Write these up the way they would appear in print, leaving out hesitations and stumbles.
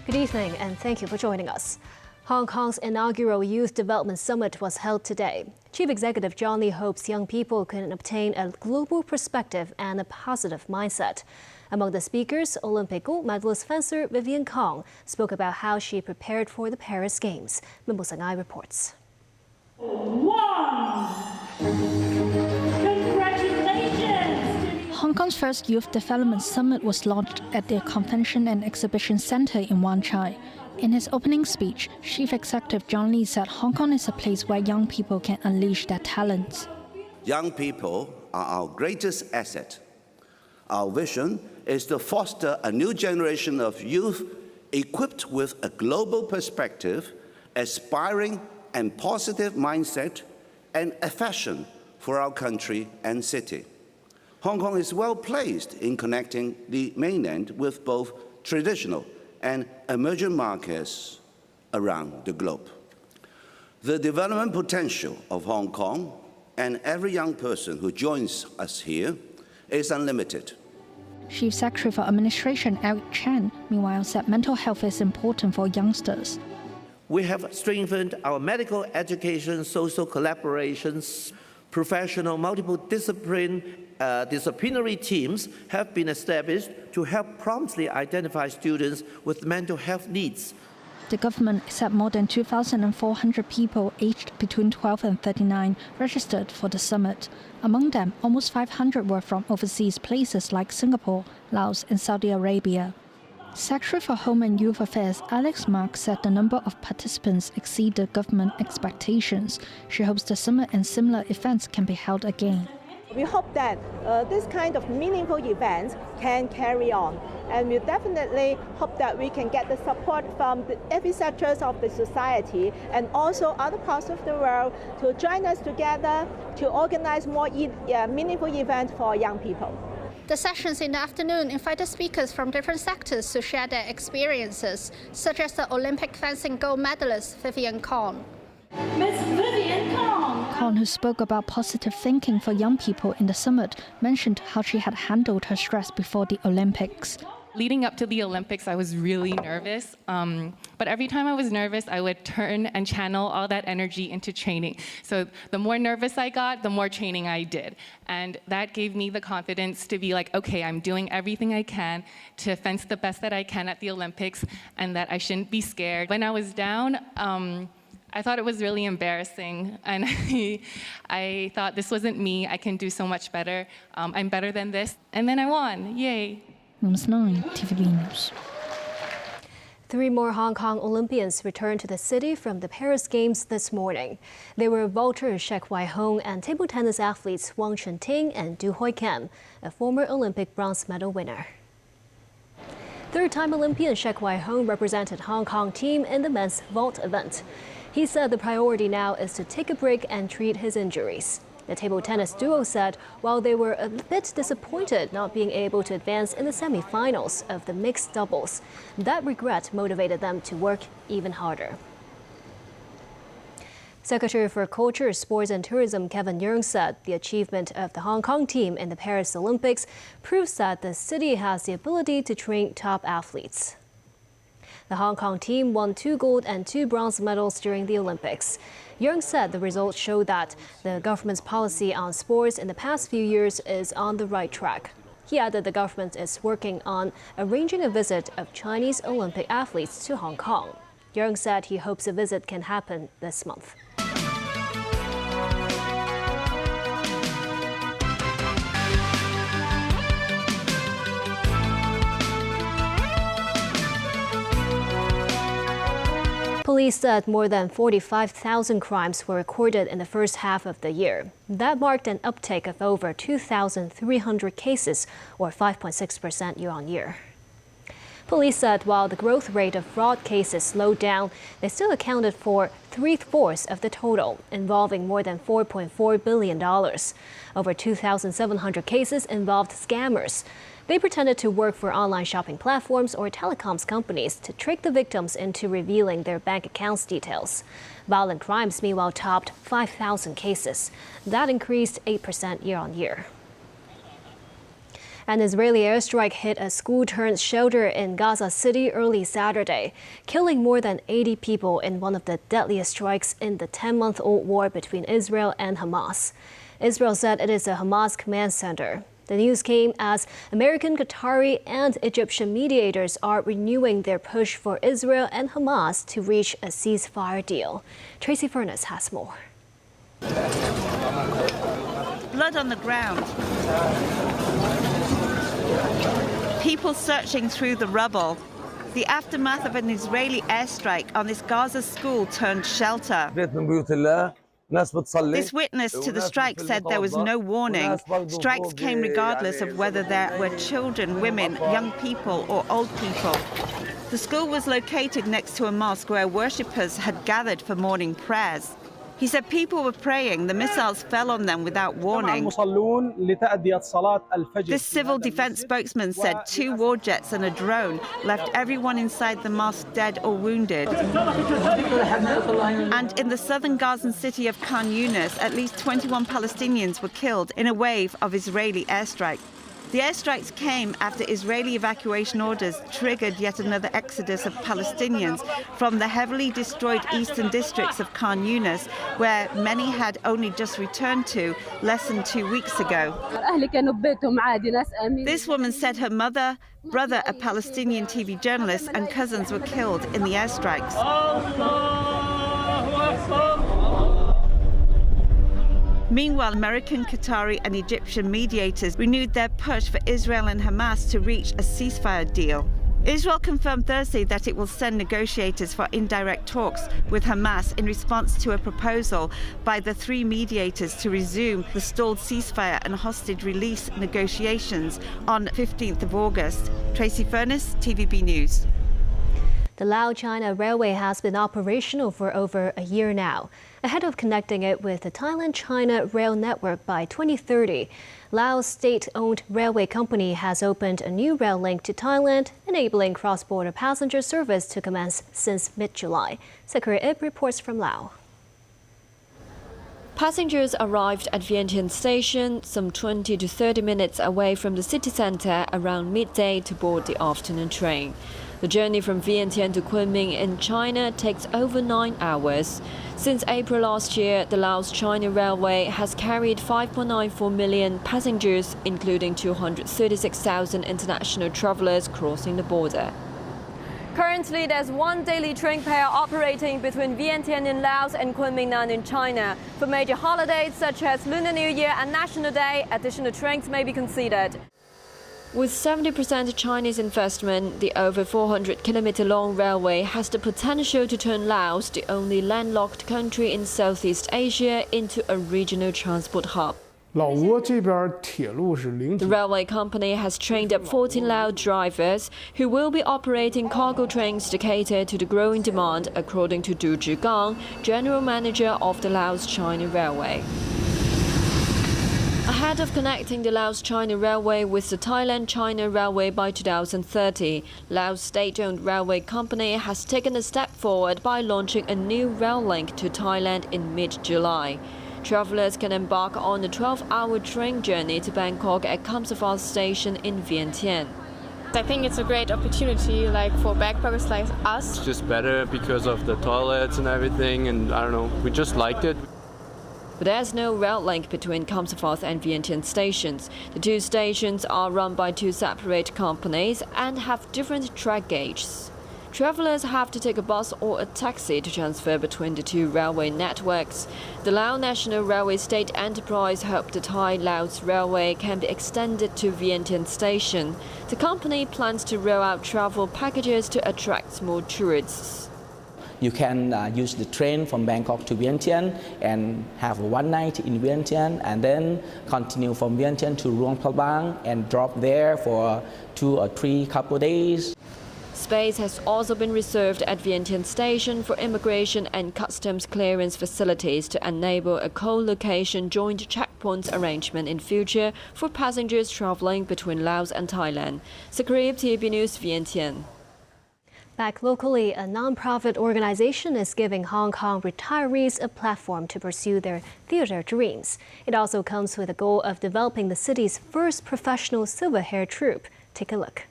Good evening and thank you for joining us. Hong Kong's inaugural Youth Development Summit was held today. Chief Executive John Lee hopes young people can obtain a global perspective and a positive mindset. Among the speakers, Olympic gold medalist fencer Vivian Kong spoke about how she prepared for the Paris Games. Min Sang-ai reports. Hong Kong's first Youth Development Summit was launched at the Convention and Exhibition Centre in Wan Chai. In his opening speech, Chief Executive John Lee said Hong Kong is a place where young people can unleash their talents. Young people are our greatest asset. Our vision is to foster a new generation of youth equipped with a global perspective, aspiring and positive mindset, and affection for our country and city. Hong Kong is well placed in connecting the mainland with both traditional and emerging markets around the globe. The development potential of Hong Kong and every young person who joins us here is unlimited. Chief Secretary for Administration Eric Chan, meanwhile, said mental health is important for youngsters. We have strengthened our medical education, social collaborations, professional disciplinary teams have been established to help promptly identify students with mental health needs. The government said more than 2,400 people aged between 12 and 39 registered for the summit. Among them, almost 500 were from overseas places like Singapore, Laos, and Saudi Arabia. Secretary for Home and Youth Affairs Alex Mark said the number of participants exceeded government expectations. She hopes the summit and similar events can be held again. We hope that this kind of meaningful events can carry on, and we definitely hope that we can get the support from every sectors of the society and also other parts of the world to join us together to organize more meaningful events for young people. The sessions in the afternoon invited speakers from different sectors to share their experiences, such as the Olympic fencing gold medalist Vivian Kong. Miss Vivian Kong! Kong, who spoke about positive thinking for young people in the summit, mentioned how she had handled her stress before the Olympics. Leading up to the Olympics, I was really nervous, but every time I was nervous, I would turn and channel all that energy into training. So the more nervous I got, the more training I did. And that gave me the confidence to be like, okay, I'm doing everything I can to fence the best that I can at the Olympics, and that I shouldn't be scared. When I was down, I thought it was really embarrassing, and I thought this wasn't me, I can do so much better, I'm better than this, and then I won, yay. News 9, TVB News. 3 more Hong Kong Olympians returned to the city from the Paris Games this morning. They were vaulter Shek Wai-hong and table tennis athletes Wang Chunting and Du Hoi-Kem, a former Olympic bronze medal winner. Third-time Olympian Shek Wai-hong represented Hong Kong team in the men's vault event. He said the priority now is to take a break and treat his injuries. The table tennis duo said while they were a bit disappointed not being able to advance in the semi-finals of the mixed doubles, that regret motivated them to work even harder. Secretary for Culture, Sports and Tourism Kevin Yeung said the achievement of the Hong Kong team in the Paris Olympics proves that the city has the ability to train top athletes. The Hong Kong team won 2 gold and 2 bronze medals during the Olympics. Yeung said the results show that the government's policy on sports in the past few years is on the right track. He added the government is working on arranging a visit of Chinese Olympic athletes to Hong Kong. Yeung said he hopes a visit can happen this month. Police said more than 45,000 crimes were recorded in the first half of the year. That marked an uptake of over 2,300 cases, or 5.6% year-on-year. Police said while the growth rate of fraud cases slowed down, they still accounted for 3/4 of the total, involving more than $4.4 billion. Over 2,700 cases involved scammers. They pretended to work for online shopping platforms or telecoms companies to trick the victims into revealing their bank accounts details. Violent crimes, meanwhile, topped 5,000 cases. That increased 8% year-on-year. An Israeli airstrike hit a school-turned-shelter in Gaza City early Saturday, killing more than 80 people in one of the deadliest strikes in the 10-month-old war between Israel and Hamas. Israel said it is a Hamas command center. The news came as American, Qatari, and Egyptian mediators are renewing their push for Israel and Hamas to reach a ceasefire deal. Tracy Furness has more. Blood on the ground. People searching through the rubble. The aftermath of an Israeli airstrike on this Gaza school turned shelter. This witness to the strike said there was no warning. Strikes came regardless of whether there were children, women, young people or old people. The school was located next to a mosque where worshippers had gathered for morning prayers. He said people were praying. The missiles fell on them without warning. This civil defense spokesman said 2 war jets and a drone left everyone inside the mosque dead or wounded. And in the southern Gazan city of Khan Yunis, at least 21 Palestinians were killed in a wave of Israeli airstrikes. The airstrikes came after Israeli evacuation orders triggered yet another exodus of Palestinians from the heavily destroyed eastern districts of Khan Yunis, where many had only just returned to less than 2 weeks ago. This woman said her mother, brother, a Palestinian TV journalist, and cousins were killed in the airstrikes. Meanwhile, American, Qatari and Egyptian mediators renewed their push for Israel and Hamas to reach a ceasefire deal. Israel confirmed Thursday that it will send negotiators for indirect talks with Hamas in response to a proposal by the 3 mediators to resume the stalled ceasefire and hostage release negotiations on 15th of August. Tracy Furness, TVB News. The Laos-China Railway has been operational for over a year now. Ahead of connecting it with the Thailand-China rail network by 2030, Laos state-owned railway company has opened a new rail link to Thailand, enabling cross-border passenger service to commence since mid-July. Sakura Ip reports from Laos. Passengers arrived at Vientiane Station, some 20 to 30 minutes away from the city centre, around midday to board the afternoon train. The journey from Vientiane to Kunming in China takes over 9 hours. Since April last year, the Laos-China Railway has carried 5.94 million passengers, including 236,000 international travellers crossing the border. Currently, there's 1 daily train pair operating between Vientiane in Laos and Kunming in China. For major holidays such as Lunar New Year and National Day, additional trains may be considered. With 70% Chinese investment, the over 400-kilometre-long railway has the potential to turn Laos, the only landlocked country in Southeast Asia, into a regional transport hub. The railway company has trained up 14 Lao drivers who will be operating cargo trains to cater to the growing demand, according to Du Zhigang, general manager of the Laos-China Railway. Ahead of connecting the Laos-China Railway with the Thailand-China Railway by 2030, Laos state-owned railway company has taken a step forward by launching a new rail link to Thailand in mid-July. Travellers can embark on a 12-hour train journey to Bangkok at Kamsaphat Station in Vientiane. I think it's a great opportunity, for backpackers like us. It's just better because of the toilets and everything, and I don't know, we just liked it. But there's no rail link between Kamsaphat and Vientiane stations. The 2 stations are run by 2 separate companies and have different track gauges. Travellers have to take a bus or a taxi to transfer between the 2 railway networks. The Lao National Railway State Enterprise hopes the Thai-Laos Railway can be extended to Vientiane Station. The company plans to roll out travel packages to attract more tourists. You can use the train from Bangkok to Vientiane and have 1 night in Vientiane and then continue from Vientiane to Luang Prabang and drop there for 2 or 3 couple days. Space has also been reserved at Vientiane Station for immigration and customs clearance facilities to enable a co-location joint checkpoints arrangement in future for passengers traveling between Laos and Thailand. Sakrib, TVB News, Vientiane. Back locally, a non-profit organization is giving Hong Kong retirees a platform to pursue their theater dreams. It also comes with the goal of developing the city's first professional silver hair troupe. Take a look.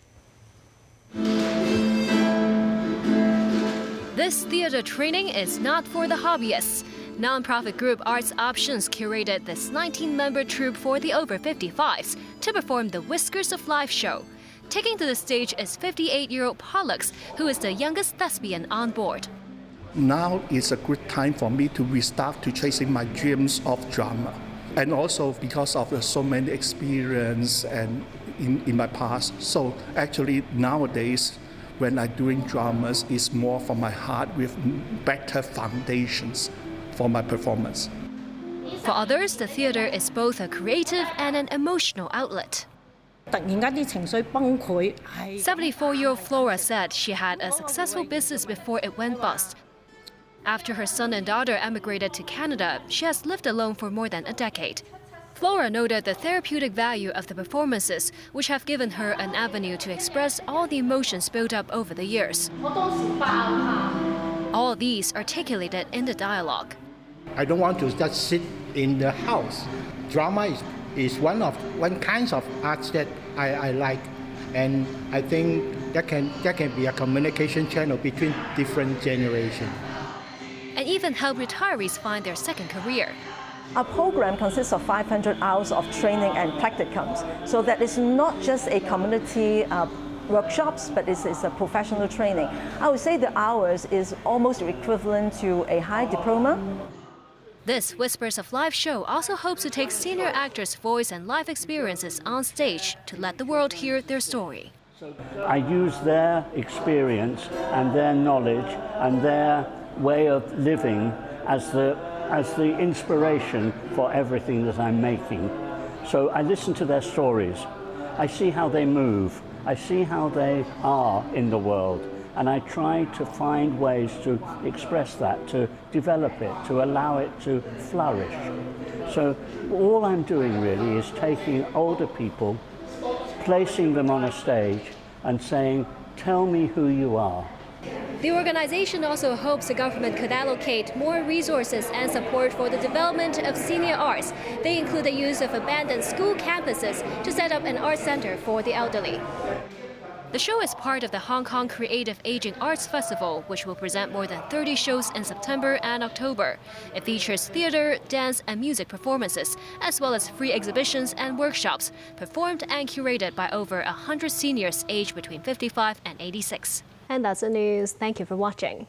This theater training is not for the hobbyists. Non-profit group Arts Options curated this 19-member troupe for the over 55s to perform the Whiskers of Life show. Taking to the stage is 58-year-old Pollux, who is the youngest thespian on board. Now is a good time for me to restart to chasing my dreams of drama. And also because of so many experience and in my past. So actually nowadays, when I'm doing dramas, it's more from my heart with better foundations for my performance. For others, the theater is both a creative and an emotional outlet. 74-year-old Flora said she had a successful business before it went bust. After her son and daughter emigrated to Canada, she has lived alone for more than a decade. Flora noted the therapeutic value of the performances, which have given her an avenue to express all the emotions built up over the years. All these articulated in the dialogue. I don't want to just sit in the house. Drama is one kind of arts that I like, and I think that can be a communication channel between different generations. And even help retirees find their second career. Our program consists of 500 hours of training and practicums, so that it's not just a community workshops, but it's a professional training. I would say the hours is almost equivalent to a high diploma. This Whispers of Life show also hopes to take senior actors' voice and life experiences on stage to let the world hear their story. I use their experience and their knowledge and their way of living as the inspiration for everything that I'm making. So I listen to their stories. I see how they move. I see how they are in the world. And I try to find ways to express that, to develop it, to allow it to flourish. So all I'm doing really is taking older people, placing them on a stage and saying, tell me who you are. The organization also hopes the government could allocate more resources and support for the development of senior arts. They include the use of abandoned school campuses to set up an art center for the elderly. The show is part of the Hong Kong Creative Aging Arts Festival, which will present more than 30 shows in September and October. It features theater, dance, and music performances, as well as free exhibitions and workshops, performed and curated by over 100 seniors aged between 55 and 86. And that's the news. Thank you for watching.